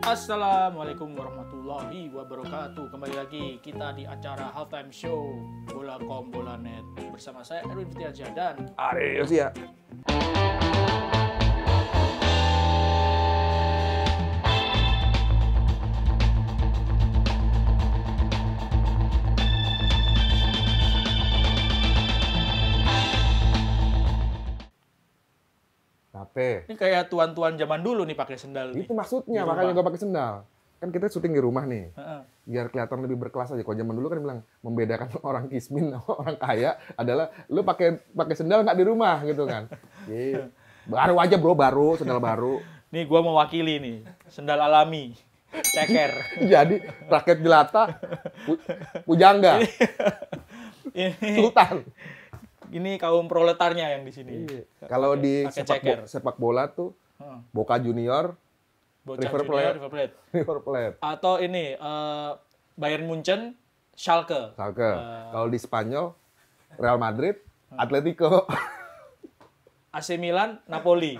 Assalamualaikum warahmatullahi wabarakatuh. Kembali lagi kita di acara Halftime Show Bola.com Bola.net bersama saya Erwin Firtiansyah dan Arius ya. ini kayak tuan-tuan zaman dulu nih pakai sendal nih. Itu maksudnya, makanya gue pakai sendal. Kan kita syuting di rumah nih. Biar kelihatan lebih berkelas aja. Kalau zaman dulu kan bilang membedakan orang kismin sama orang kaya adalah lu pakai sendal nggak di rumah gitu kan. Baru aja bro, baru sendal baru. Nih gue mewakili nih, sendal alami, ceker. Jadi rakyat jelata, pujangga, sultan. Ini kaum proletarnya yang di sini. Iya. Kalau di sepak bola tuh Boca Junior, River Plate. Atau ini Bayern Munchen, Schalke. Kalau di Spanyol, Real Madrid, Atletico. AC Milan, Napoli.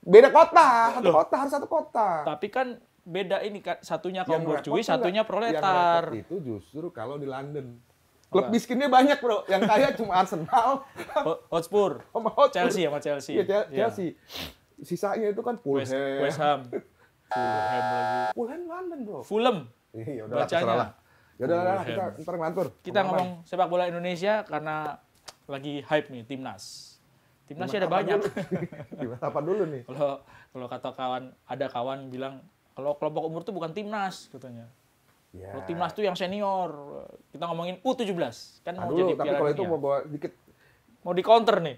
Beda kota, harus satu kota. Tapi kan beda ini, satunya kaum borjuis, satunya proletar. Yang repot itu justru kalau di London. Klub miskinnya banyak bro, yang kaya cuma Arsenal, Hotspur, Chelsea sama Chelsea. Iya, Chelsea. Sisanya itu kan Fulham. West Ham. Fulham lagi. Fulham London bro. Fulham. Iya, udah terserah. Ya udah kita ntar ngantur. Kita ngomong sepak bola Indonesia karena lagi hype nih timnas. Timnasnya ada banyak. Apa dulu nih? Kalau kata ada kawan bilang kalau kelompok umur tuh bukan timnas katanya. Ya. Kalau timnas tuh yang senior. Kita ngomongin U17 kan mau jadi Piala tapi kalau Dunia. itu mau bawa dikit. Mau di counter nih.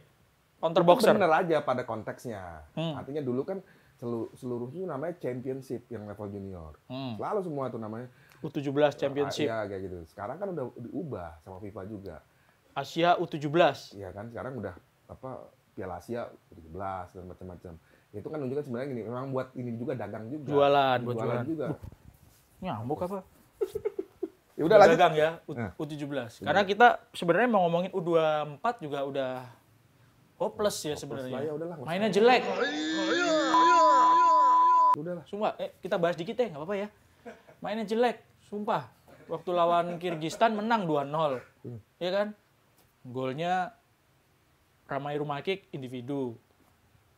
Counter boxer. Bener aja pada konteksnya. Artinya dulu kan seluruhnya namanya championship yang level junior. Selalu semua tuh namanya U17 championship. Iya kayak gitu. Sekarang kan udah diubah sama FIFA juga. Asia U17. Iya kan sekarang udah Piala Asia U17 dan macam-macam. Itu kan menunjukkan sebenarnya gini, memang buat ini juga dagang juga. Jualan juga. Nyambuk apa? Ya udah lanjut. Dagang ya U17. Karena kita sebenarnya mau ngomongin U24 juga udah hopeless ya sebenarnya. Mainnya jelek. Udahlah. Sumpah, kita bahas dikit deh, nggak apa-apa ya. Mainnya jelek, sumpah. Waktu lawan Kirgistan menang 2-0. Iya kan? Golnya Ramai Rumakik individu.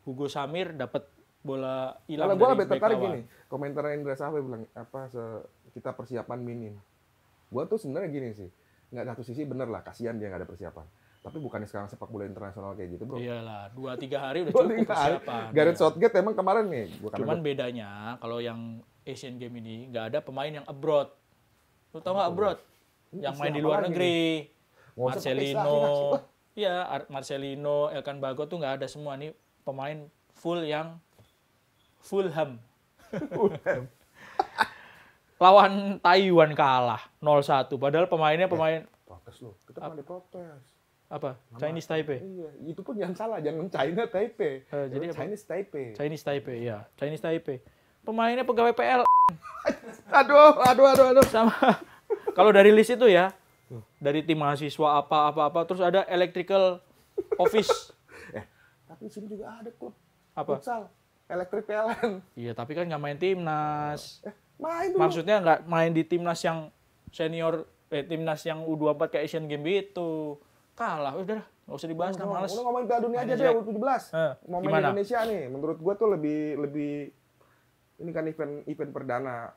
Hugo Samir dapat bola hilang dari bek Kalau gue lebih tertarik lawan. gini, komentar Indra Safri bilang kita persiapan minim. Gue tuh sebenarnya gini sih, nggak satu sisi bener lah, kasihan dia nggak ada persiapan. Tapi bukannya sekarang sepak bola internasional kayak gitu bro. Iyalah, 2-3 hari udah cukup persiapan. Gareth Southgate emang kemarin nih. Cuman bedanya kalau yang Asian Games ini nggak ada pemain yang abroad. Lu tau nggak abroad? Yang main di luar negeri. Marcelino. Iya, Marcelino, Elkan Bagot tuh nggak ada semua nih pemain full yang Fulham. Lawan Taiwan kalah 0-1. Padahal pemainnya pemain protes loh. Kita pernah diprotes. Apa? Chinese Taipei. Iya, itu pun jangan salah, jangan China Taipei. Jadi Chinese Taipei. Chinese Taipei, ya. Chinese Taipei. Pemainnya pegawai PL. Aduh. Sama. Kalau dari list itu ya, dari tim mahasiswa apa terus ada electrical office. Tapi di sini juga ada klub. Apa? Futsal. Elektrik PLN. Iya, tapi kan nggak main timnas. Main dulu. Maksudnya nggak main di timnas yang senior, timnas yang U24 kayak Asian Games itu. Kalah, udah nggak usah dibahas, males. Udah ngomongin Piala Dunia aja deh, U17. Ngomongin Indonesia nih, menurut gua tuh lebih ini kan event perdana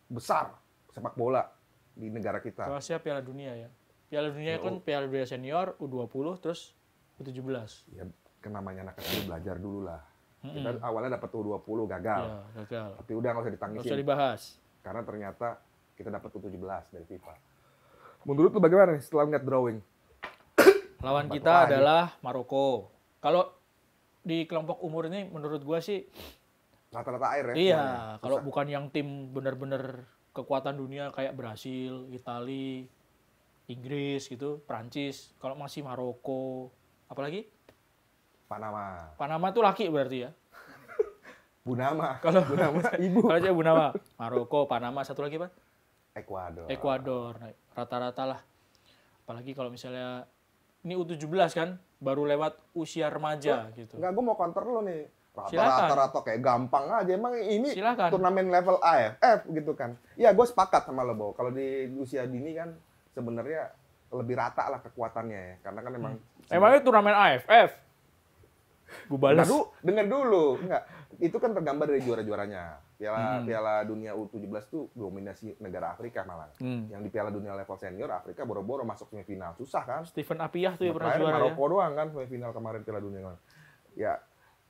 besar sepak bola di negara kita. Rahasia Piala Dunia ya. Piala Dunia kan Piala Dunia senior, U20, terus U17. Ya, kan namanya anak kecil belajar dulu lah. Kita awalnya dapat U20 gagal. Ya, gagal. Tapi udah nggak usah ditangisin. Nggak usah dibahas. Karena ternyata kita dapat U17 dari FIFA. Menurut lu bagaimana nih setelah ngeliat drawing? Lawan kita adalah Maroko. Kalau di kelompok umur ini menurut gua sih rata-rata air ya. Iya, kalau bukan yang tim benar-benar kekuatan dunia kayak Brasil, Italia, Inggris gitu, Prancis. Kalau masih Maroko, apalagi? Panama tuh laki berarti ya. Bunama. Kalau Bunama ibu. Kalau aja Bunama, Maroko, Panama, satu lagi apa? Ekuador. Nah, rata-rata lah. Apalagi kalau misalnya ini U17 kan, baru lewat usia remaja gitu. Enggak, gue mau counter lo nih. Rata-rata kayak gampang aja. Emang ini Silakan. turnamen level AFF gitu kan. Ya gue sepakat sama lo, Bo. Kalau di usia dini kan sebenarnya lebih rata lah kekuatannya ya. Karena kan emang... Emangnya turnamen AFF? Gue balas. Dengar dulu. Enggak. Itu kan tergambar dari juara-juaranya. Piala Dunia U17 tuh dominasi negara Afrika malah. Yang di Piala Dunia level senior Afrika boro-boro masuk semifinal. Susah kan? Stephen Appiah tuh ya pernah juara ya. Maroko doang kan semifinal kemarin Piala Dunia. Ya,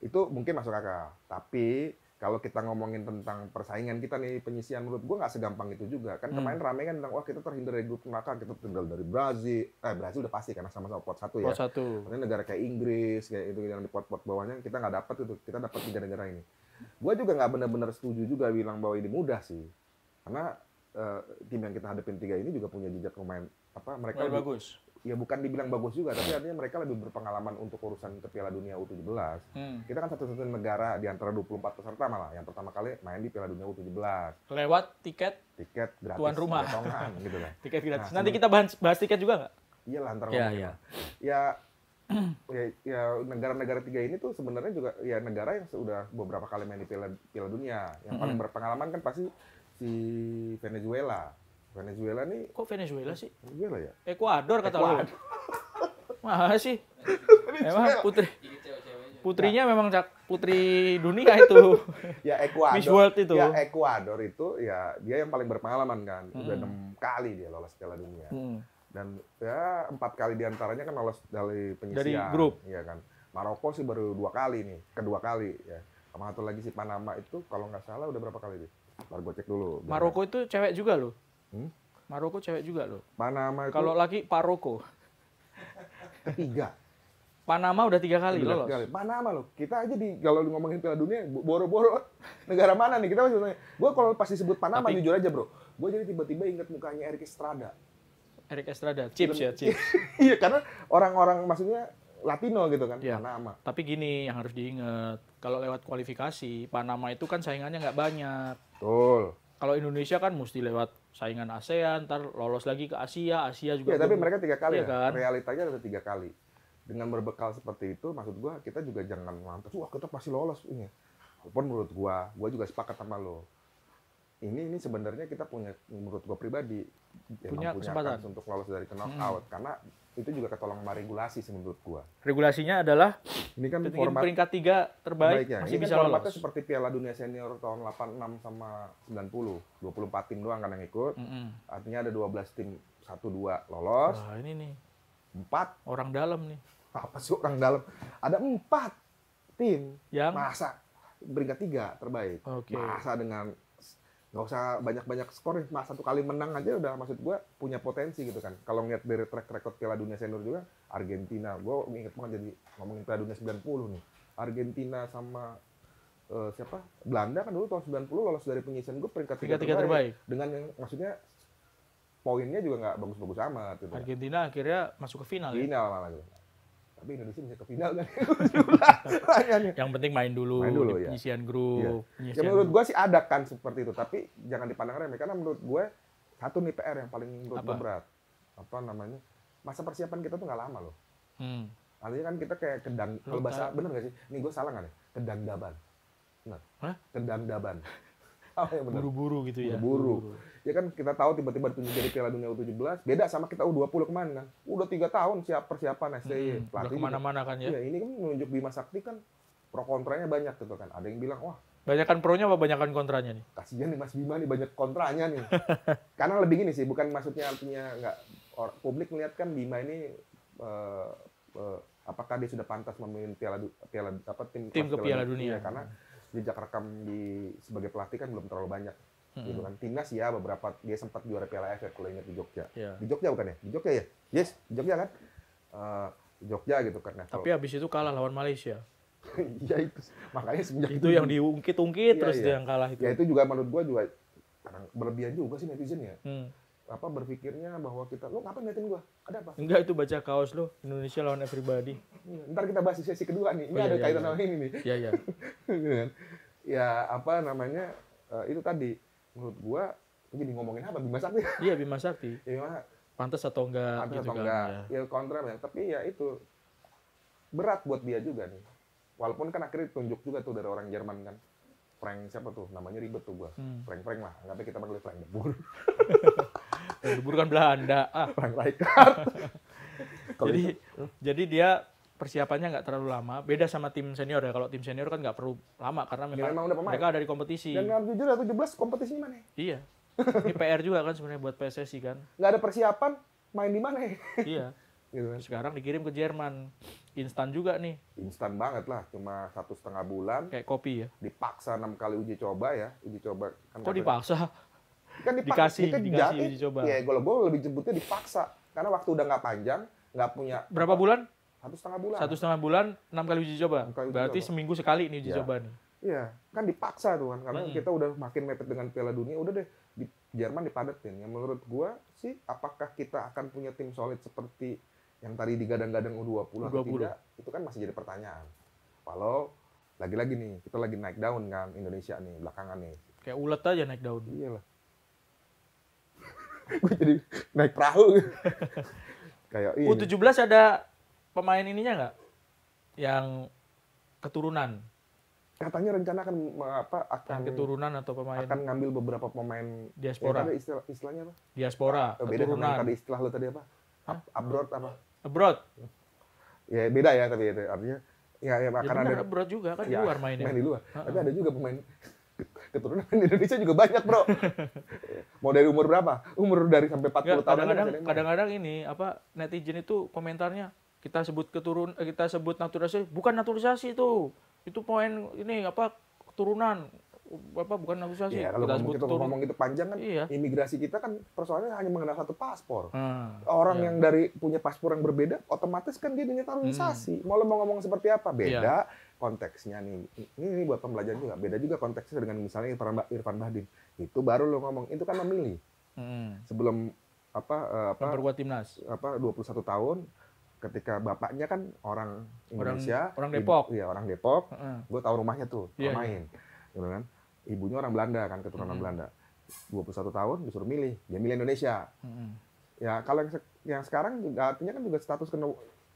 itu mungkin masuk akal. Tapi kalau kita ngomongin tentang persaingan kita nih, penyisian menurut gue nggak segampang itu juga. Kan kemarin rame kan tentang, wah kita terhindar dari grup neraka, kita terhindar dari Brazil. Brazil udah pasti karena sama-sama pot 1 ya. Pot 1. Karena negara kayak Inggris, kayak itu yang di pot-pot bawahnya, kita nggak dapat itu. Kita dapat 3 negara ini. Gue juga nggak benar-benar setuju juga bilang bahwa ini mudah sih. Karena tim yang kita hadapin 3 ini juga punya jejak pemain. Mereka lebih bagus. Ya bukan dibilang bagus juga, tapi artinya mereka lebih berpengalaman untuk urusan ke Piala Dunia U17. Kita kan satu-satunya negara di antara 24 peserta malah yang pertama kali main di Piala Dunia U17. Lewat tiket gratis, tuan rumah. Gitu kan. Tiket gratis. Nanti kita bahas tiket juga nggak? Iya lah, antar ya. Ya negara-negara 3 ini tuh sebenarnya juga ya negara yang sudah beberapa kali main di Piala Dunia. Yang paling berpengalaman kan pasti si Venezuela nih. Kok Venezuela sih? Venezuela ya? Ekuador kata lo. Masa sih? Emang putrinya memang putri dunia itu. Ya Ekuador. Miss World itu. Ya Ekuador itu ya dia yang paling berpengalaman kan. Udah 6 kali dia lolos Piala Dunia. Dan ya 4 kali diantaranya kan lolos dari penyisian. Dari grup. Iya kan. Maroko sih baru 2 kali nih. Kedua kali ya. Sama satu lagi si Panama itu kalau nggak salah udah berapa kali dia? Baru gue cek dulu. Maroko itu cewek juga loh. Maroko cewek juga loh. Panama itu... Kalau laki Paroko. Ketiga. Panama udah 3 kali lolos. Panama loh. Kita aja kalau ngomongin Piala Dunia, boro-boro negara mana nih? Kita masih nanya. Gue kalau pas disebut Panama, jujur aja bro. Gue jadi tiba-tiba inget mukanya Erik Estrada. Erik Estrada, Chips ya, Chips. Iya, karena orang-orang maksudnya Latino gitu kan, ya. Panama. Tapi gini yang harus diingat, kalau lewat kualifikasi, Panama itu kan saingannya nggak banyak. Betul. Kalau Indonesia kan mesti lewat saingan ASEAN, ntar lolos lagi ke Asia juga. Ya, tapi mereka 3 kali ya. Kan? Realitanya ada 3 kali. Dengan berbekal seperti itu, maksud gua kita juga jangan lantas, wah kita pasti lolos ini. Walaupun menurut gua juga sepakat sama lo. Ini sebenarnya kita punya, menurut gua pribadi, punya kesempatan untuk lolos dari knockout. Karena itu juga ketolong sama regulasi sih menurut gua. Regulasinya adalah ini kan format peringkat 3 terbaik ya. masih ini bisa kan lolos. Formatnya seperti Piala Dunia Senior tahun 86 sama 90. 24 tim doang kan yang ikut. Artinya ada 12 tim 1-2 lolos. Wah, ini nih. 4 orang dalam nih. Apa sih orang dalam? Ada 4 tim yang masa peringkat 3 terbaik. Masa dengan nggak usah banyak-banyak skor, mas 1 kali menang aja udah, maksud gue punya potensi gitu kan. Kalau ngeliat dari track record Piala Dunia Senior juga, Argentina, gue inget banget jadi ngomongin Piala Dunia 90 nih. Argentina sama siapa? Belanda kan dulu tahun 90 lolos dari penyisian grup peringkat 3 terbaik. Dengan yang maksudnya poinnya juga nggak bagus-bagus amat. Gitu. Argentina akhirnya masuk ke final. Final malah gitu. Tapi Indonesia bisa ke final kan? Yang penting main dulu di penyisian grup. Ya menurut gue sih ada kan seperti itu, tapi jangan dipandang remeh karena menurut gue satu nih PR yang paling menurut gue berat. Apa namanya? Masa persiapan kita tuh nggak lama loh. Artinya kan kita kayak kedang, kalau bahasa bener nggak sih? Ini gue salah nggak nih? Kedangdaban. Benar. Kedangdaban. Oh, ya benar. Buru-buru gitu ya. Buru-buru. Ya kan kita tahu tiba-tiba ditunjuk jadi Piala Dunia U17, beda sama kita U20 kemarin kan. Udah 3 tahun persiapan STY. Udah kemana-mana kan ya. Iya, ini kan menunjuk Bima Sakti kan pro kontranya banyak gitu kan. Ada yang bilang, wah. Banyakan pronya apa banyakan kontranya nih? Kasihan nih Mas Bima nih, banyak kontranya nih. Karena lebih gini sih, bukan maksudnya artinya nggak, publik melihat kan Bima ini apakah dia sudah pantas memimpin tim ke Piala Dunia. Karena jejak rekam sebagai pelatih kan belum terlalu banyak. Gitu kan. Timnas ya beberapa, dia sempat juara Piala AFF kalau ingat di Jogja. Di Jogja bukan ya? Di Jogja ya? Yes, di Jogja kan? Di Jogja gitu kan. Tapi habis itu kalah lawan Malaysia. Ya itu. Makanya semenjak itu yang diungkit-ungkit terus dia yang kalah itu. Ya itu juga menurut gua juga berlebihan juga sih netizen ya. Apa berpikirnya bahwa kita, lo ngapain ngeliatin gua? Ada apa? Enggak, itu baca kaos lo, Indonesia lawan everybody. Ntar kita bahas di sesi kedua nih. Ini ada kaitan sama ini nih. Iya. Ya apa namanya, itu tadi menurut gua jadi ngomongin apa Bima Sakti? Iya, Bima Sakti. Ya, pantas atau enggak gitu kan. Ya kontra banyak, tapi ya itu berat buat dia juga nih. Walaupun kan akhirnya tunjuk juga tuh dari orang Jerman kan. Frank siapa tuh? Namanya ribet tuh gua. Frank lah. Anggapnya kita panggil Frank de Boer. Frank de Boer kan Belanda. Frank Rijkaard. Jadi dia persiapannya nggak terlalu lama. Beda sama tim senior ya. Kalau tim senior kan nggak perlu lama karena memang udah pemain. Mereka dari kompetisi. Dan jujur ya 17 kompetisinya mana? Iya. Ini PR juga kan sebenarnya buat PSSI kan. Nggak ada persiapan, main di mana? Iya. Gitu kan. Sekarang dikirim ke Jerman. Instan juga nih. Instan banget lah, cuma 1,5 bulan. Kayak kopi ya. Dipaksa 6 kali uji coba ya. Uji coba. Kan kok dipaksa? Kan dikasih uji coba. Ya, kalau gue lebih jemputnya dipaksa. Karena waktu udah nggak panjang, nggak punya... Berapa bulan? 1,5 bulan. 1,5 bulan, 6 kali uji coba. Berarti seminggu sekali nih uji coba nih. Iya, kan dipaksa tuh kan. Karena kita udah makin mepet dengan Piala Dunia, udah deh di Jerman dipadetin. Yang menurut gue sih, apakah kita akan punya tim solid seperti yang tadi digadang-gadang U20 atau tidak, itu kan masih jadi pertanyaan. Walau, lagi-lagi nih, kita lagi naik daun kan, Indonesia nih, belakangan nih. Kayak ulet aja naik daun. Iyalah. Gue jadi naik perahu. Kayak ini. U17 ada pemain ininya nggak? Yang keturunan? Katanya rencana akan keturunan atau pemain? Akan ngambil beberapa pemain diaspora. Istilahnya apa? Diaspora, beda keturunan. sama tadi istilah lo tadi apa? Abroad apa? Abroad. Ya beda ya tapi itu artinya ya akan ada abroad juga kan di luar mainnya. Main di luar. Tapi ada juga pemain keturunan di Indonesia juga banyak, Bro. Mau dari umur berapa? Umur dari sampai 40 tahun. Kadang-kadang ini netizen itu komentarnya kita sebut naturalisasi, bukan naturalisasi itu. Itu pemain ini keturunan. Bukan naturalisasi. Ya, kalau ngomong gitu panjang kan, imigrasi kita kan persoalannya hanya mengenal satu paspor. Orang yang dari punya paspor yang berbeda, otomatis kan dia naturalisasi. Mau ngomong seperti apa? Beda konteksnya nih. Ini buat pembelajaran juga. Beda juga konteksnya dengan misalnya Irfan Bahdim. Itu baru lo ngomong, itu kan memilih. Sebelum memperkuat timnas. 21 tahun, ketika bapaknya kan orang Indonesia, orang Depok. Iya, orang Depok. Gue tahu rumahnya tuh, main. Gitu kan. Ibunya orang Belanda kan, keturunan Belanda. 21 tahun disuruh milih, dia milih Indonesia. Ya kalau yang sekarang juga artinya kan juga status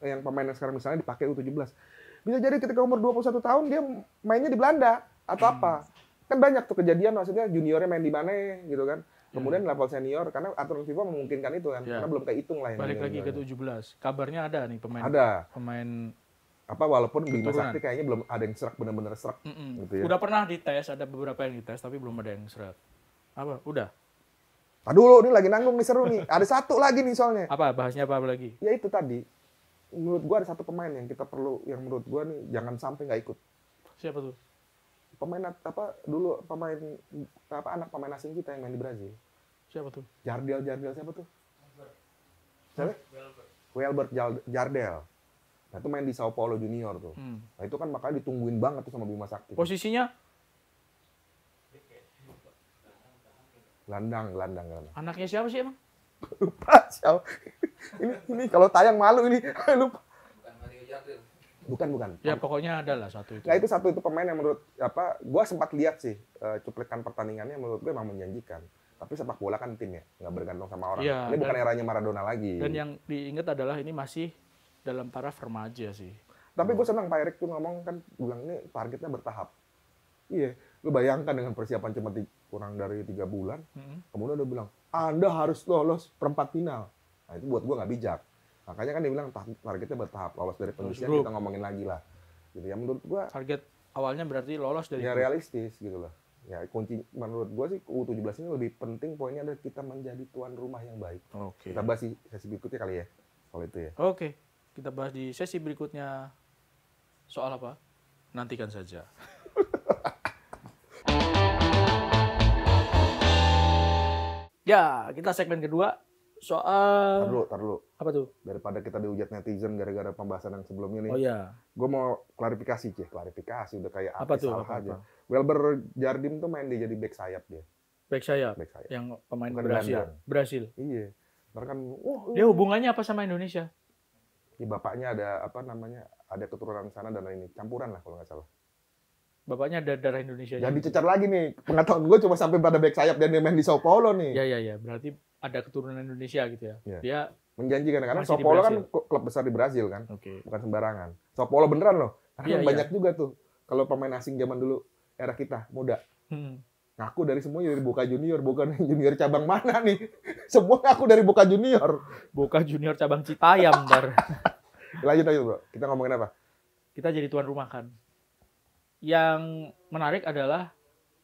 yang pemain yang sekarang misalnya dipakai U17. Bisa jadi ketika umur 21 tahun dia mainnya di Belanda atau apa. Kan banyak tuh kejadian maksudnya juniornya main di mana gitu kan. Kemudian level senior karena aturan FIFA memungkinkan itu kan. Karena belum kehitung lah yang balik lagi ke 17. Kabarnya ada nih pemain. Pemain walaupun Bima Sakti kayaknya belum ada yang serak benar-benar serak. Gitu ya. Udah pernah dites, ada beberapa yang dites tapi belum ada yang serak. Udah. Dulu nih lagi nanggung nih seru nih. Ada satu lagi nih soalnya. Bahasnya apa lagi? Ya itu tadi. Menurut gua ada satu pemain yang kita perlu, yang menurut gua nih jangan sampai nggak ikut. Siapa tuh? Pemain anak pemain asing kita yang main di Brazil. Siapa tuh? Jardel siapa tuh? Siapa? Welbert Jardel. Nah itu main di Sao Paulo Junior tuh. Nah itu kan makanya ditungguin banget tuh sama Bima Sakti. Posisinya? Gelandang. Anaknya siapa sih emang? Lupa siapa. ini kalau tayang malu ini. Lupa. Bukan Mario Jardel. Bukan. Ya pokoknya ada lah satu itu. Nah itu satu itu pemain yang menurut gua sempat lihat sih cuplikan pertandingannya, menurut gue emang menjanjikan. Tapi sepak bola kan tim ya, nggak bergantung sama orang. Ini bukan eranya Maradona lagi. Dan yang diingat adalah ini masih dalam taraf remaja sih. Tapi gue senang Pak Erik tuh ngomong kan, bilang ini targetnya bertahap. Iya, lu bayangkan dengan persiapan cuma kurang dari 3 bulan, kemudian dia bilang, Anda harus lolos perempat final. Nah itu buat gue nggak bijak. Makanya kan dia bilang targetnya bertahap, lolos dari penyisian kita ngomongin lagi lah. Gitu ya, menurut gue. Target awalnya berarti lolos dari. Ya realistis gitu lah. Ya kunci menurut gue sih U17 ini lebih penting poinnya adalah kita menjadi tuan rumah yang baik. Oke. Kita bahas di sesi berikutnya kali ya, kalau itu ya. Oke. Kita bahas di sesi berikutnya. Soal apa? Nantikan saja. Ya, kita segmen kedua. Soal... Tar dulu. Apa tuh? Daripada kita dihujat netizen gara-gara pembahasan yang sebelumnya nih. Oh iya. Gue mau klarifikasi, klarifikasi udah kayak apa tuh? Salah aja. Welber Jardim tuh main dia jadi back sayap dia. Back sayap? Yang pemain Brasil? Iya. Ntar kan, dia hubungannya apa sama Indonesia? Ya, bapaknya ada ada keturunan sana dan ini campuran lah kalau nggak salah. Bapaknya ada darah Indonesia. Jadi dicecar lagi nih. Pengetahuan gue cuma sampai pada back sayap dan dia main di Sao Paulo nih. Ya. Berarti ada keturunan Indonesia gitu ya. Dia menjanjikan karena Sao Paulo kan klub besar di Brasil kan. Bukan sembarangan. Sao Paulo beneran loh. Karena banyak juga tuh kalau pemain asing zaman dulu era kita muda. Ngaku dari semuanya dari Boca Junior, bukan junior cabang mana nih? Semua ngaku dari Boca Junior. Boca Junior cabang Citayam ntar. Lanjut aja bro, kita ngomongin apa? Kita jadi tuan rumah kan. Yang menarik adalah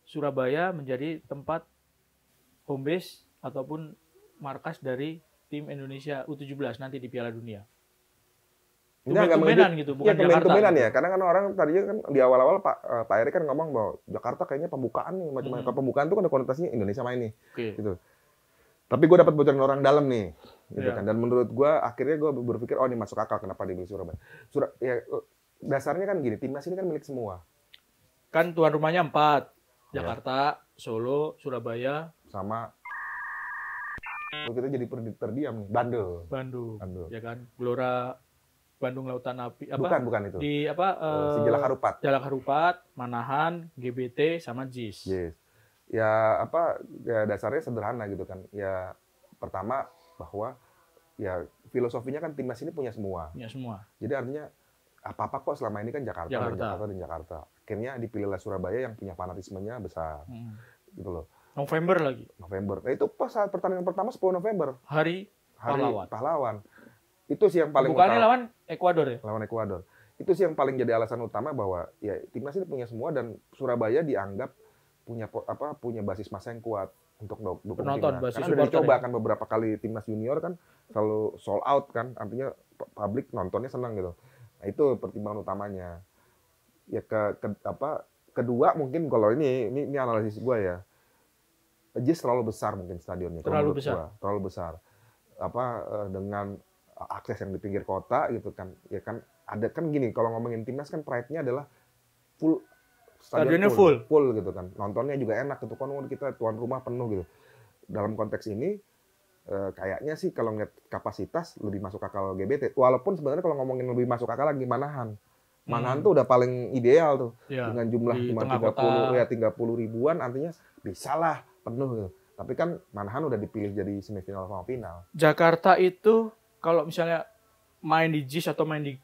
Surabaya menjadi tempat home base ataupun markas dari tim Indonesia U17 nanti di Piala Dunia. Ini agak tumbenan gitu, bukan Jakarta. Tumbenan ya, karena kan orang tadinya kan di awal-awal Pak Erik kan ngomong bahwa Jakarta kayaknya pembukaan nih, macam-macam. Kalau pembukaan tuh kan ada konotasinya Indonesia main nih, gitu. Tapi gue dapat bocoran orang dalam nih, gitu kan. Dan menurut gue akhirnya gue berpikir, oh ini masuk akal kenapa dibeli Surabaya. Ya, dasarnya kan gini, timnas ini kan milik semua. Kan tuan rumahnya 4, Jakarta, Solo, Surabaya, sama kita jadi terdiam nih, Bandung. Ya kan, Gelora Bandung Lautan Api apa? Bukan itu. Di apa? Jalak Harupat. Jalak Harupat, Manahan, GBT sama JIS. Yes. Ya apa? Ya dasarnya sederhana gitu kan. Ya pertama bahwa ya filosofinya kan timnas ini punya semua. Punya semua. Jadi artinya apa-apa kok selama ini kan Jakarta. Dan Jakarta. Akhirnya dipilihlah Surabaya yang punya fanatismenya besar. Gitu loh. November lagi. Nah, itu pas saat pertandingan pertama 10 November. Hari pahlawan. Itu sih yang paling bukannya lawan Ekuador ya? Lawan Ekuador. Itu sih yang paling jadi alasan utama bahwa ya timnas ini punya semua dan Surabaya dianggap punya basis massa yang kuat untuk dukung timnas. Karena udah dicoba kan beberapa kali timnas junior kan selalu sold out kan, artinya publik nontonnya senang gitu. Nah, itu pertimbangan utamanya. Ya kedua mungkin kalau ini analisis gue ya. JIS terlalu besar mungkin stadionnya. Terlalu besar. Dengan akses yang di pinggir kota gitu kan. Ya kan ada kan gini, kalau ngomongin timnas kan pride-nya adalah full stadionnya full gitu kan. Nontonnya juga enak gitu kan, kita tuan rumah penuh gitu. Dalam konteks ini kayaknya sih kalau ngeliat kapasitas lebih masuk akal GBT. Walaupun sebenarnya kalau ngomongin lebih masuk akal lagi Manahan tuh udah paling ideal tuh. Dengan jumlah cuma 30 ribuan artinya bisalah penuh gitu. Tapi kan Manahan udah dipilih jadi semifinal sama final. Jakarta itu kalau misalnya main di JIS atau main di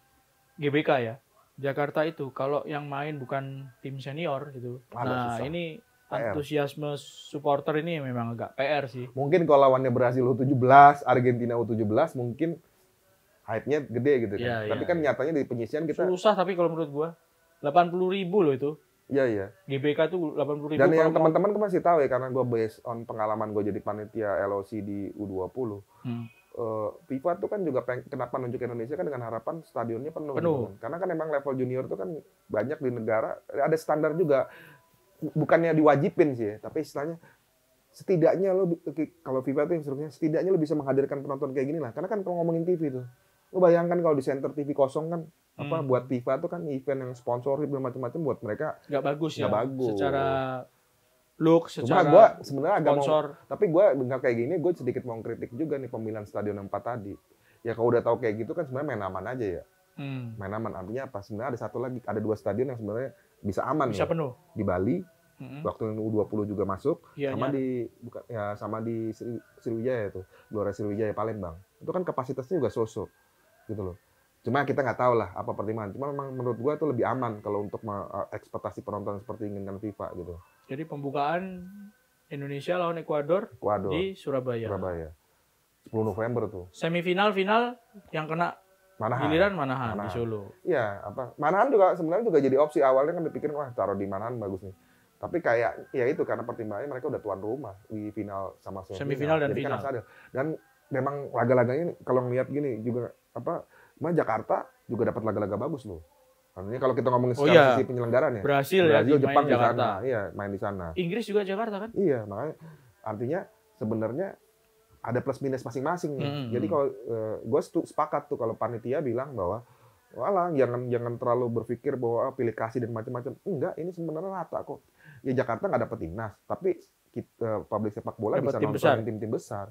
GBK ya, Jakarta itu kalau yang main bukan tim senior gitu. Nah, susah. Ini antusiasme supporter ini memang agak PR sih. Mungkin kalau lawannya Brasil U17, Argentina U17 mungkin hype-nya gede gitu kan. Tapi kan nyatanya di penyisian kita susah, tapi kalau menurut gua 80.000 loh itu. Iya. GBK tuh 80.000. Dan yang teman-teman kan masih tahu ya, karena gue based on pengalaman gue jadi panitia LOC di U20. FIFA tuh kan juga kenapa nunjuk Indonesia kan dengan harapan stadionnya penuh. Gitu kan. Karena kan emang level junior tuh kan banyak di negara, ada standar juga. Bukannya diwajibin sih ya, tapi istilahnya setidaknya lo, kalau FIFA tuh instruksinya setidaknya lo bisa menghadirkan penonton kayak gini lah. Karena kan kalau ngomongin TV tuh, lo bayangkan kalau di center TV kosong kan, buat FIFA tuh kan event yang sponsorin dan macam-macam buat mereka nggak bagus ya. Nggak bagus. Secara look, secara gue sebenarnya agak sponsor. Tapi gue dengar kayak gini, gue sedikit mau kritik juga nih pemilihan stadion 4 tadi. Ya kalau udah tahu kayak gitu kan sebenarnya main aman aja ya. Main aman artinya apa? Sebenarnya ada 2 stadion yang sebenarnya bisa aman. Bisa penuh. Di Bali, waktu U20 juga masuk, sama di Sriwijaya itu, Gelora Sriwijaya Palembang. Itu kan kapasitasnya juga so-so gitu loh. Cuma kita nggak tahu lah apa pertimbangan. Cuma memang menurut gua tuh lebih aman kalau untuk ekspektasi penonton seperti inginkan FIFA gitu. Jadi pembukaan Indonesia lawan Ekuador di Surabaya. 10 November tuh. Semifinal, final yang kena giliran Manahan di Solo. Iya, Manahan juga sebenarnya juga jadi opsi. Awalnya kan dipikirin wah taruh di Manahan bagus nih. Tapi kayak ya itu karena pertimbangannya mereka udah tuan rumah di final sama semifinal dan jadi final. Kan dan memang laga-laganya kalau ngelihat gini juga Jakarta juga dapat laga-laga bagus loh. Artinya kalau kita ngomongin secara sisi penyelenggaraan ya. Brasil Jepang di sana. Iya, main di sana. Inggris juga Jakarta kan? Iya, makanya artinya sebenarnya ada plus minus masing-masing nih. Jadi kalau gue sepakat tuh kalau panitia bilang bahwa walah jangan terlalu berpikir bahwa pilih kasih dan macam-macam. Enggak, ini sebenarnya rata kok. Ya Jakarta nggak dapet timnas, tapi kita publik sepak bola bisa nonton tim-tim besar.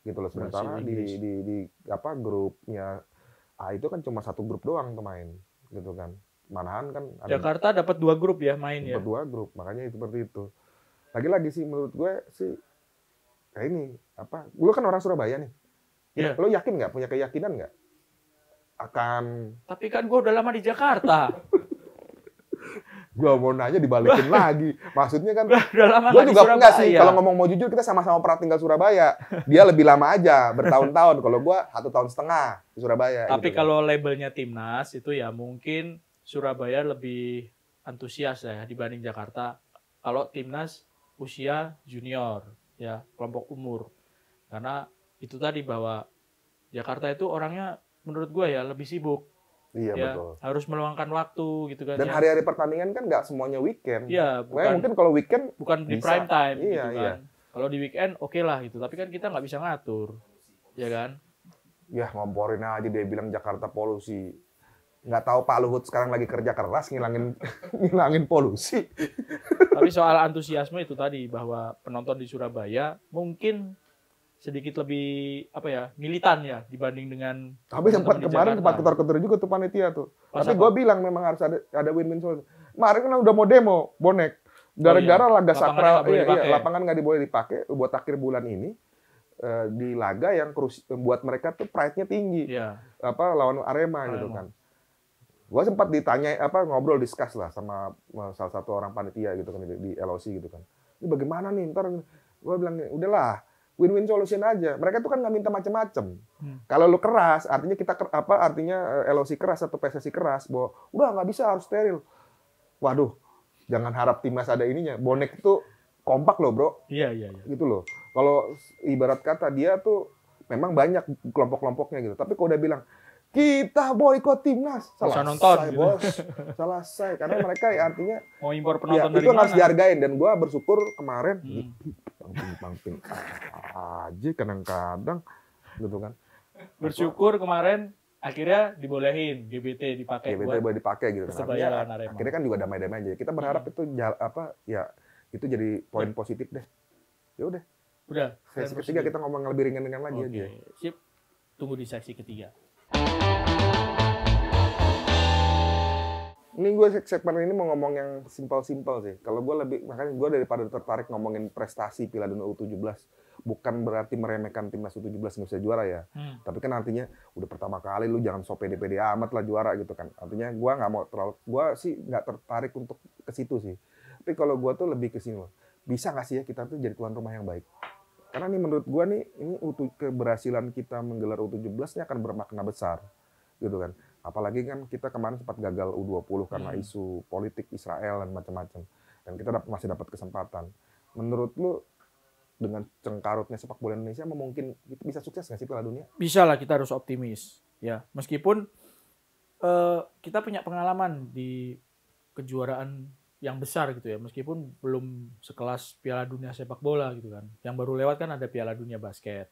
Gitu loh. Sementara di grupnya itu kan cuma 1 grup doang tuh main, gitu kan. Manahan kan Jakarta dapat 2 grup ya main ya. Dapat 2 grup, makanya seperti itu. Lagi-lagi sih menurut gue sih kayak ini lu kan orang Surabaya nih. Lo yakin nggak, punya keyakinan nggak akan? Tapi kan gue udah lama di Jakarta. Gua mau nanya dibalikin lagi. Maksudnya kan, udah lama gua nggak di juga enggak sih. Surabaya. Kalau ngomong mau jujur, kita sama-sama pernah tinggal Surabaya. Dia lebih lama aja, bertahun-tahun. Kalau gua 1,5 tahun di Surabaya. Tapi gitu kalau labelnya timnas itu ya mungkin Surabaya lebih antusias ya dibanding Jakarta. Kalau timnas usia junior ya kelompok umur. Karena itu tadi bahwa Jakarta itu orangnya menurut gue ya lebih sibuk. Iya, ya, betul. Harus meluangkan waktu gitu kan. Dan ya. hari-hari pertandingan kan nggak semuanya weekend. Iya, Mungkin kalau weekend bukan di bisa. prime time Iya, gitu kan. iya. Kalau di weekend oke lah gitu. Tapi kan kita nggak bisa ngatur. Ya kan? Ya ngomporin aja dia bilang Jakarta polusi. Nggak tahu Pak Luhut sekarang lagi kerja keras ngilangin ngilangin polusi. Tapi soal antusiasme itu tadi bahwa penonton di Surabaya mungkin sedikit lebih militan ya dibanding dengan Tapi sempat kemarin sempat ketar-ketir juga tuh panitia tuh. Tapi gue bilang memang harus ada win-win solution. Kemarin kan udah mau demo bonek. Gara-gara laga sakral, lapangan nggak boleh dipakai buat akhir bulan ini. Di laga yang buat mereka tuh pride-nya tinggi. Iya. Lawan Arema gitu kan. Gue sempat ditanya ngobrol discuss lah sama salah satu orang panitia gitu kan di LOC gitu kan. Ini bagaimana nih ntar? Gue bilang udahlah win-win solution aja. Mereka tuh kan nggak minta macam-macam. Kalau lu keras, artinya artinya LOC keras atau PSSI keras bahwa udah nggak bisa harus steril. Waduh, jangan harap timnas ada ininya. Bonek itu kompak loh, bro. Iya. Gitu loh. Kalau ibarat kata dia tuh memang banyak kelompok-kelompoknya gitu. Tapi kalau udah bilang kita boikot timnas, salah nonton, gitu. Bos. Selesai. Karena mereka ya artinya mau impor penonton dari itu mana? harus dihargain. Dan gue bersyukur kemarin pangping aja kadang-kadang gitu kan. Bersyukur kemarin akhirnya dibolehin GBT dipakai buat dipakai gitu kan. Akhirnya kan juga damai-damai aja. Kita berharap itu itu jadi poin positif deh. Ya udah. Sesi ketiga kita ngomong lebih ringan-ringan lagi aja. Sip. Tunggu di sesi ketiga. Ini gue segmen ini mau ngomong yang simpel-simpel sih. Kalau gue makanya gue daripada tertarik ngomongin prestasi Piala Dunia U17, bukan berarti meremehkan timnas U17 nggak bisa juara ya. Tapi kan artinya udah pertama kali lu jangan so pede-pede amat lah juara gitu kan. Artinya gue nggak mau gue sih nggak tertarik untuk ke situ sih. Tapi kalau gue tuh lebih ke sini loh. Bisa nggak sih ya kita tuh jadi tuan rumah yang baik? Karena nih menurut gue nih ini keberhasilan kita menggelar U17 ini akan bermakna besar, gitu kan. Apalagi kan kita kemarin sempat gagal U20 karena isu politik Israel dan macam-macam. Dan kita masih dapat kesempatan. Menurut lu dengan cengkarutnya sepak bola Indonesia mungkin bisa sukses nggak sih Piala Dunia? Bisa lah, kita harus optimis. Ya, meskipun kita punya pengalaman di kejuaraan yang besar gitu ya, meskipun belum sekelas Piala Dunia sepak bola gitu kan. Yang baru lewat kan ada Piala Dunia basket.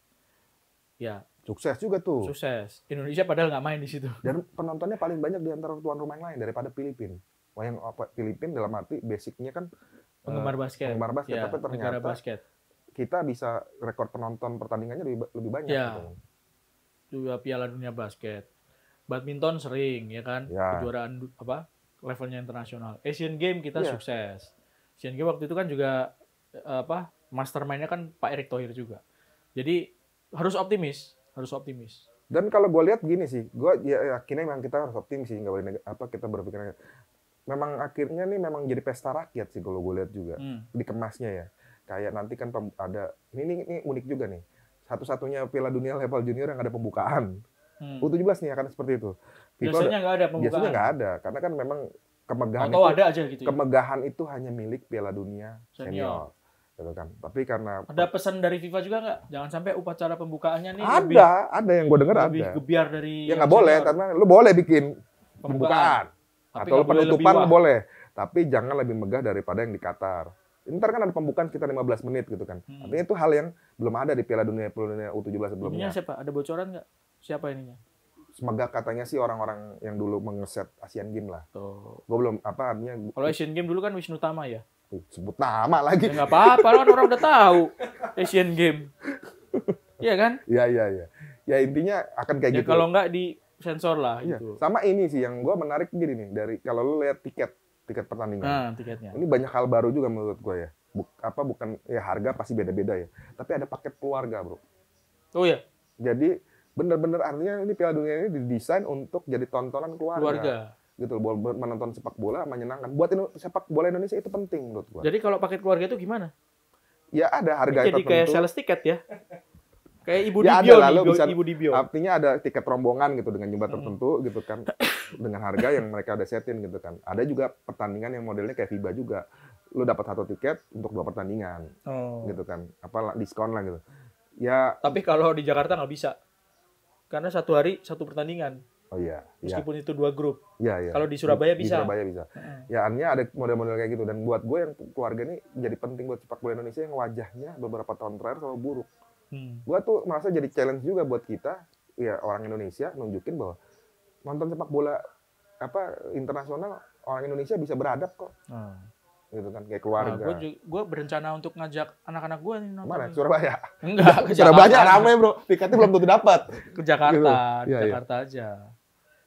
Ya, sukses juga tuh. Sukses. Indonesia padahal nggak main di situ. Dan penontonnya paling banyak di antara tuan rumah yang lain daripada Filipina. Yang Filipina dalam arti basicnya kan penggemar basket. Ya, tapi ternyata basket. Kita bisa rekor penonton pertandingannya lebih banyak. Ya. Gitu. Juga Piala Dunia basket. Badminton sering ya kan. Ya. Kejuaraan levelnya internasional. Asian Games kita sukses. Asian Games waktu itu kan juga mastermind-nya kan Pak Erick Thohir juga. Jadi harus optimis. Dan kalau gue lihat gini sih, gue yakinnya memang kita harus optimis sih, nggak boleh kita berpikir. Memang akhirnya nih memang jadi pesta rakyat sih kalau gue lihat juga dikemasnya ya. Kayak nanti kan ada ini unik juga nih. Satu-satunya Piala Dunia level junior yang ada pembukaan. U17 nih akan seperti itu. Biasanya nggak ada pembukaan. Biasanya nggak ada, karena kan memang kemegahan itu ada aja gitu. Kemegahan itu hanya milik Piala Dunia senior. Gitu kan. Tapi karena ada pesan dari FIFA juga nggak? Jangan sampai upacara pembukaannya nih ada yang gue dengar ada. Lebih gebiar dari ya nggak boleh, karena lu boleh bikin pembukaan. Atau penutupan lu boleh. Tapi jangan lebih megah daripada yang di Qatar. Ntar kan ada pembukaan sekitar 15 menit gitu kan. Artinya itu hal yang belum ada di Piala Dunia U17 sebelumnya. Ininya siapa? Ada bocoran nggak? Siapa ininya? Semegah katanya sih orang-orang yang dulu mengeset Asian Games lah. Gue belum artinya. Kalau Asian Games dulu kan Wisnu Tama ya. Sebut nama lagi. Ya nggak apa-apa, kan orang udah tahu Asian Games. Iya kan? Iya. Ya intinya akan kayak gitu. Kalau nggak di sensor lah iya. gitu. Sama ini sih yang gue menarik gini nih dari kalau lu lihat tiket pertandingan. Tiketnya. Ini banyak hal baru juga menurut gue ya. Bukan ya harga pasti beda-beda ya. Tapi ada paket keluarga, bro. Oh ya. Jadi bener-bener artinya ini Piala Dunia ini didesain untuk jadi tontonan keluarga. gitu. Menonton sepak bola menyenangkan. Buat sepak bola Indonesia itu penting menurut gua. Jadi kalau paket keluarga itu gimana? Ya ada harga jadi tertentu. Kayak sales tiket ya? Kayak Ibu ya Dibio ada, nih, bisa, Ibu Dibio. Artinya ada tiket rombongan gitu dengan jumlah tertentu gitu kan. Dengan harga yang mereka udah setin gitu kan. Ada juga pertandingan yang modelnya kayak FIBA juga. Lu dapat 1 tiket untuk 2 pertandingan. Gitu kan. Apa diskon lah gitu. Ya. Tapi kalau di Jakarta nggak bisa. Karena 1 hari 1 pertandingan. Oh iya. Meskipun itu 2 grup. Iya. Kalau di Surabaya bisa. Di Surabaya bisa. Ya artinya ada model-model kayak gitu. Dan buat gue yang keluarga ini jadi penting buat sepak bola Indonesia yang wajahnya beberapa tahun terakhir selalu buruk. Gue tuh merasa jadi challenge juga buat kita, ya orang Indonesia, nunjukin bahwa nonton sepak bola internasional orang Indonesia bisa beradab kok. Gitu kan, kayak keluarga. Gue berencana untuk ngajak anak-anak gue nih nonton. Mana? Surabaya? Enggak, ke Surabaya ramai bro, tiketnya belum tentu dapat. Ke Jakarta, gitu. di Jakarta aja.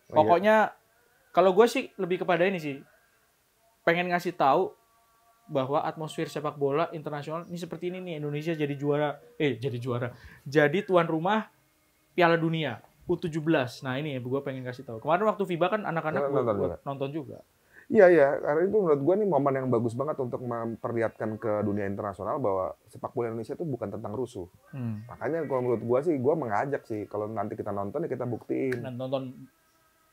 Pokoknya kalau gue sih lebih kepada ini sih, pengen ngasih tahu bahwa atmosfer sepak bola internasional ini seperti ini nih. Indonesia jadi tuan rumah Piala Dunia U17. Nah ini ya gue pengen kasih tahu. Kemarin waktu FIBA kan anak-anak nonton juga. Iya, karena itu menurut gue nih momen yang bagus banget untuk memperlihatkan ke dunia internasional bahwa sepak bola Indonesia itu bukan tentang rusuh. Makanya kalau menurut gue sih, gue mengajak sih kalau nanti kita nonton ya kita buktiin. Dan nonton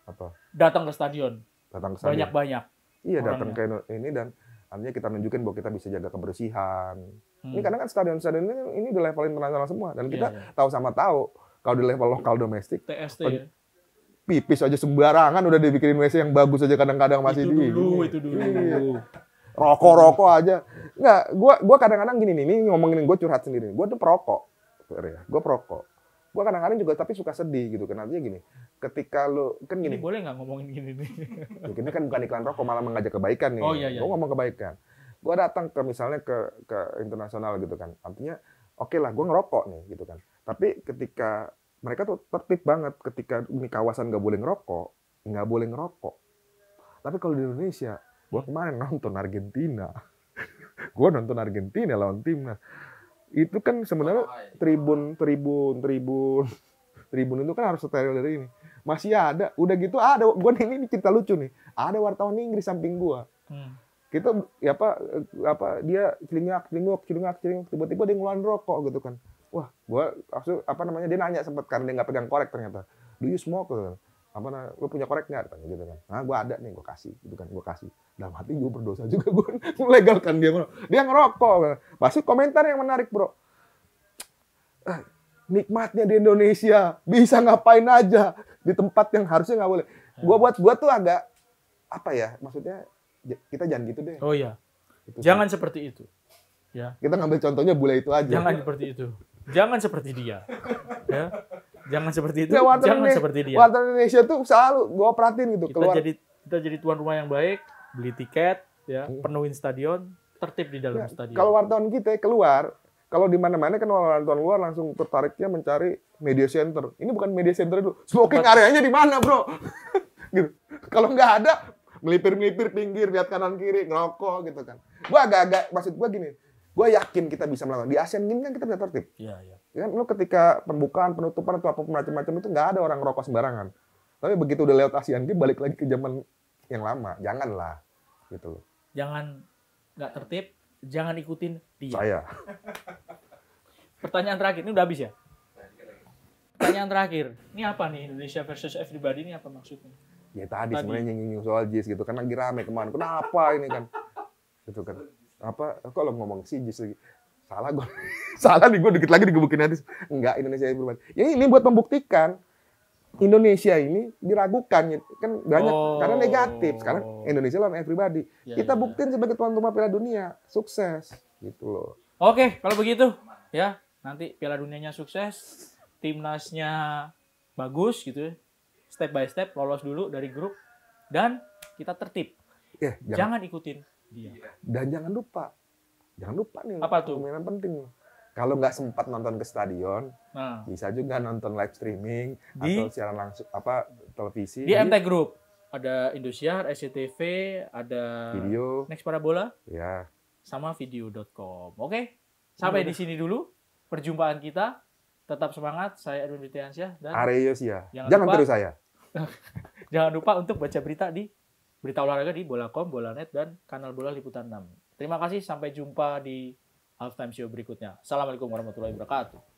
apa? Datang ke stadion. Banyak-banyak. Iya, datang ke ini dan artinya kita nunjukin bahwa kita bisa jaga kebersihan. Ini karena kan stadion-stadion ini di level internasional semua dan kita tahu kalau di level lokal domestik TST ya. Pipis aja sembarangan udah dibikinin WC yang bagus aja kadang-kadang masih itu dulu. Iya. Rokok aja. Enggak, gua kadang-kadang gini nih, ini ngomongin gue curhat sendiri. Gua tuh perokok. Gue perokok. Gua kadang-kadang juga tapi suka sedih gitu. Kenapa gini? Ketika lu kan gini. Ini boleh nggak ngomongin gini nih? Ini kan bukan iklan rokok, malah mengajak kebaikan nih. Oh iya. Gue ngomong kebaikan. Gue datang misalnya ke internasional gitu kan. Artinya oke lah, gue ngerokok nih gitu kan. Tapi ketika mereka tuh tertib banget ketika ini kawasan nggak boleh ngerokok. Tapi kalau di Indonesia, gue kemarin nonton Argentina. Gue nonton Argentina lawan timnas. Itu kan sebenarnya tribun itu kan harus steril dari ini. Masih ada, udah gitu ada. Gue ini cerita lucu nih. Ada wartawan Inggris samping gue. Kita dia celingak, tiba-tiba dia ngeluarin rokok gitu kan. Wah, dia nanya sempat karena dia nggak pegang korek ternyata. Do you smoke? Lu punya korek nggak? Tanya gitu kan. Nah, gue ada nih, gue kasih gitu kan, gue kasih. Dalam hati gue berdosa juga, gue melegalkan dia ngerokok. Pasti komentar yang menarik bro. Nikmatnya di Indonesia, bisa ngapain aja di tempat yang harusnya nggak boleh. Gua tuh agak maksudnya kita jangan gitu deh. Oh iya. Jangan seperti itu. Ya. Kita ngambil contohnya bule itu aja. Jangan seperti itu. Jangan seperti dia. Ya. Jangan seperti itu. Jangan seperti dia. Wartawan Indonesia tuh selalu gua perhatiin gitu. Kita jadi tuan rumah yang baik, beli tiket, ya, penuhin stadion, tertib di dalam stadion. Kalau wartawan kita keluar, kalau di mana-mana kan wartawan luar langsung tertariknya mencari media center. Ini bukan media center dulu. Smoking areanya di mana, bro? Gitu. Kalau nggak ada, melipir-melipir pinggir, lihat kanan kiri, ngerokok gitu kan. Gua agak maksud gua gini. Gua yakin kita bisa melakukan. Di ASEAN Games kan kita bisa tertib. Iya. Kan lu ketika pembukaan, penutupan atau apapun macam-macam itu nggak ada orang ngerokok sembarangan. Tapi begitu udah lewat ASEAN Games balik lagi ke zaman yang lama. Janganlah. Gitu loh. Jangan nggak tertib, jangan ikutin dia. Saya. Pertanyaan terakhir, ini udah habis ya? Pertanyaan terakhir, ini apa nih Indonesia versus Everybody ini apa maksudnya? Ya tadi sebenarnya nyinggung soal JIS gitu, karena lagi rame kemarin. Kenapa ini kan? Gitu kan. Kalau ngomong si JIS lagi. Salah nih gue dikit lagi digebukin hadis. Enggak, Indonesia Everybody. Ya ini buat membuktikan Indonesia ini diragukan kan banyak karena negatif. Sekarang Indonesia lawan Everybody. Kita buktiin sebagai tuan rumah Piala Dunia, sukses gitu loh. Oke, kalau begitu ya, nanti Piala Dunianya sukses, timnasnya bagus gitu ya. Step by step lolos dulu dari grup dan kita tertib. Jangan ikutin dia. Dan jangan lupa nih. Apa tuh? Yang penting. Kalau nggak sempat nonton ke stadion, bisa juga nonton live streaming atau siaran langsung televisi. Di MT Group ada Indosiar, SCTV, ada Video, Next Parabola, ya, sama video.com. Oke, sampai di sini dulu perjumpaan kita. Tetap semangat. Saya Edwin Witiansyah dan Areyos ya. Jangan terus saya. Jangan lupa untuk baca berita di berita olahraga di Bola.com, Bola.net, dan kanal Bola Liputan 6. Terima kasih, sampai jumpa di Halftime Show berikutnya. Assalamualaikum warahmatullahi wabarakatuh.